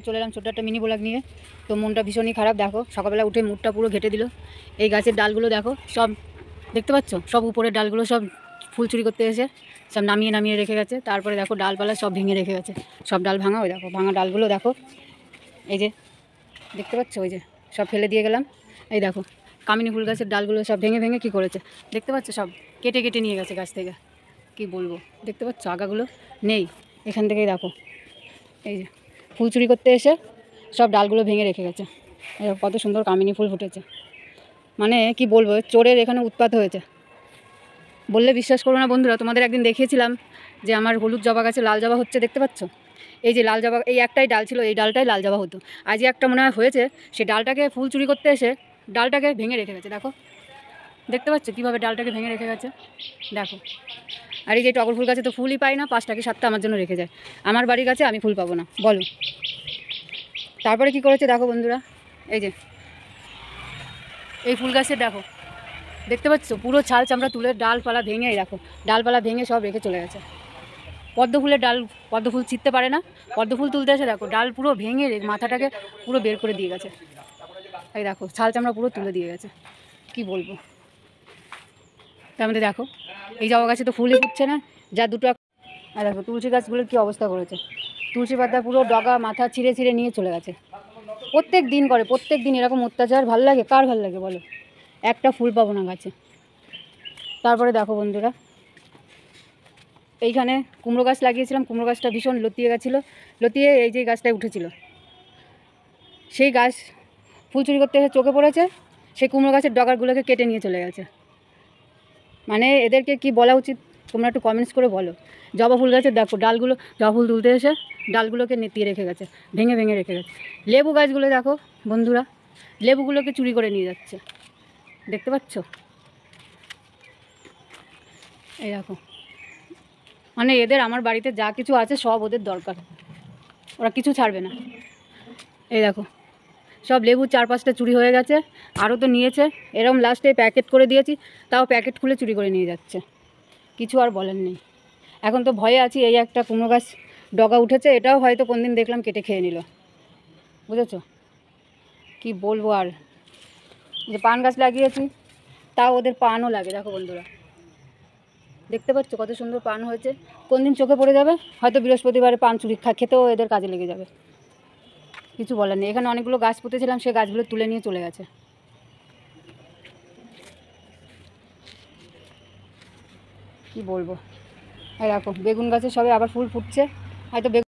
চলে এলাম ছোট্ট একটা মিনি ব্লগ নিয়ে। তো মনটা ভীষণই খারাপ, দেখো সকালবেলা উঠে মুডটা পুরো ঘেটে দিল। এই গাছের ডালগুলো দেখো সব, দেখতে পাচ্ছ সব উপরের ডালগুলো সব ফুল চুরি করতে এসে সব নামিয়ে নামিয়ে রেখে গেছে। তারপরে দেখো ডালপালা সব ভেঙে রেখে গেছে, সব ডাল ভাঙা। ওই দেখো ভাঙা ডালগুলো দেখো, এই যে দেখতে পাচ্ছ, ওই যে সব ফেলে দিয়ে গেলাম। এই দেখো কামিনী ফুল গাছের ডালগুলো সব ভেঙে ভেঙে কী করেছে দেখতে পাচ্ছ, সব কেটে কেটে নিয়ে গেছে গাছ থেকে। কি বলবো, দেখতে পাচ্ছ আগাগুলো নেই, এখান থেকেই দেখো এই যে ফুল চুরি করতে এসে সব ডালগুলো ভেঙে রেখে গেছে। কত সুন্দর কামিনী ফুল ফুটেছে, মানে কি বলবো, চোরের এখানে উৎপাত হয়েছে। বললে বিশ্বাস করো না বন্ধুরা, তোমাদের একদিন দেখিয়েছিলাম যে আমার হলুদ জবা গাছে লাল জবা হচ্ছে, দেখতে পাচ্ছ এই যে লাল জবা, এই একটাই ডাল ছিল, এই ডালটাই লাল জবা হতো। আজই একটা মনে হয় হয়েছে, সে ডালটাকে ফুল চুরি করতে এসে ডালটাকে ভেঙে রেখে গেছে। দেখো দেখতে পাচ্ছ কীভাবে ডালটাকে ভেঙে রেখে গেছে, দেখো। আর এই যে টগর ফুল গাছে তো ফুলই পাই না, 5টা কি 7টা আমার জন্য রেখে যায়। আমার বাড়ির গাছে আমি ফুল পাবো না বলো। তারপরে কি করেছে দেখো বন্ধুরা, এই যে এই ফুল গাছের দেখো, দেখতে পাচ্ছ পুরো ছাল চামড়া তুলে ডালপালা ভেঙে, এই দেখো ডালপালা ভেঙে সব রেখে চলে গেছে। পদ্ম ফুলের ডাল, পদ্ম ফুল ছিঁড়তে পারে না, পদ্ম ফুল তুলতে এসে দেখো ডাল পুরো ভেঙে মাথাটাকে পুরো বের করে দিয়ে গেছে। এই দেখো ছাল চামড়া পুরো তুলে দিয়ে গেছে, কি বলবো। তার মধ্যে দেখো এই জবা গাছে তো ফুলই ফুটছে না, যা দুটো। আর দেখো তুলসী গাছগুলোর কী অবস্থা করেছে, তুলসী পাতা পুরো ডগা মাথা ছিঁড়ে ছিঁড়ে নিয়ে চলে গেছে। প্রত্যেক দিন করে, প্রত্যেক দিন এরকম অত্যাচার ভাল লাগে, কার ভাল লাগে বলো। একটা ফুল পাবো না গাছে। তারপরে দেখো বন্ধুরা, এইখানে কুমড়ো গাছ লাগিয়েছিলাম, কুমড়ো গাছটা ভীষণ লতিয়ে গেছিলো, লতিয়ে এই যে গাছটায় উঠেছিল, সেই গাছ ফুল চুরি করতে এসে চোখে পড়েছে, সেই কুমড়ো গাছের ডগারগুলোকে কেটে নিয়ে চলে গেছে। মানে এদেরকে কি বলা উচিত তোমরা একটু কমেন্টস করে বলো। জবা ফুল গাছের দেখো ডালগুলো, জবা ফুল তুলতে এসে ডালগুলোকে নেতিয়ে রেখে গেছে, ভেঙে ভেঙে রেখে গেছে। লেবু গাছগুলো দেখো বন্ধুরা, লেবুগুলোকে চুরি করে নিয়ে যাচ্ছে, দেখতে পাচ্ছ। এই দেখো, মানে এদের আমার বাড়িতে যা কিছু আছে সব ওদের দরকার, ওরা কিছু ছাড়বে না। এই দেখো সব লেবু 4-5টা চুরি হয়ে গেছে, আরও তো নিয়েছে। এরকম লাস্টে প্যাকেট করে দিয়েছি, তাও প্যাকেট খুলে চুরি করে নিয়ে যাচ্ছে, কিছু আর বলার নেই। এখন তো ভয়ে আছি, এই একটা কুমড়ো গাছ ডগা উঠেছে, এটাও হয়তো কোন দিন দেখলাম কেটে খেয়ে নিল, বুঝেছো। কি বলবো আর, যে পান গাছ লাগিয়েছি তাও ওদের পানও লাগে, দেখো বন্ধুরা দেখতে পাচ্ছ কত সুন্দর পান হয়েছে। কোন দিন চোখে পড়ে যাবে, হয়তো বৃহস্পতিবারে পান চুরি খেতেও এদের কাজে লেগে যাবে, কিছু বলার নেই। এখানে অনেকগুলো গাছ পুঁতেছিলাম, সেই গাছগুলো তুলে নিয়ে চলে গেছে, কি বলবো। এই দেখো বেগুন গাছে সবে আবার ফুল ফুটছে, হয়তো বেগুন